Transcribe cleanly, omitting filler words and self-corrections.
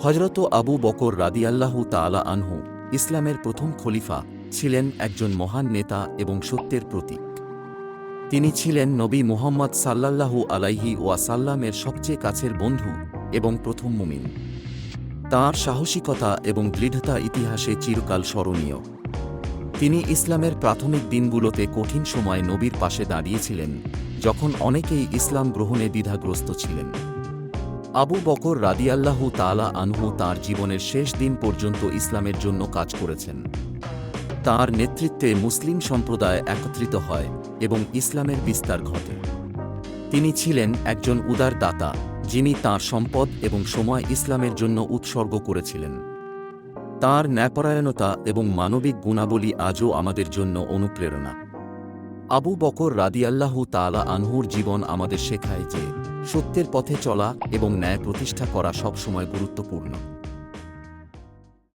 হযরত আবু বকর রাদিয়াল্লাহু তাআলা আনহু ইসলামের প্রথম খলিফা ছিলেন, একজন মহান নেতা এবং সত্যের প্রতীক। তিনি ছিলেন নবী মুহাম্মদ সাল্লাল্লাহু আলাইহি ওয়াসাল্লামের সবচেয়ে কাছের বন্ধু এবং প্রথম মুমিন। তাঁর সাহসিকতা এবং দৃঢ়তা ইতিহাসে চিরকাল স্মরণীয়। তিনি ইসলামের প্রাথমিক দিনগুলোতে কঠিন সময়ে নবীর পাশে দাঁড়িয়েছিলেন, যখন অনেকেই ইসলাম গ্রহণে দ্বিধাগ্রস্ত ছিলেন। আবু বকর রাদিয়াল্লাহু তাআলা আনহু তাঁর জীবনের শেষ দিন পর্যন্ত ইসলামের জন্য কাজ করেছেন। তাঁর নেতৃত্বে মুসলিম সম্প্রদায় একত্রিত হয় এবং ইসলামের বিস্তার ঘটে। তিনি ছিলেন একজন উদার দাতা, যিনি তাঁর সম্পদ এবং সময় ইসলামের জন্য উৎসর্গ করেছিলেন। তাঁর ন্যায়পরায়ণতা এবং মানবিক গুণাবলী আজও আমাদের জন্য অনুপ্রেরণা। আবু বকর রাদিয়াল্লাহু তাআলা আনহুর জীবন আমাদের শেখায় যে সত্যের পথে চলা এবং ন্যায় প্রতিষ্ঠা করা সবসময় গুরুত্বপূর্ণ।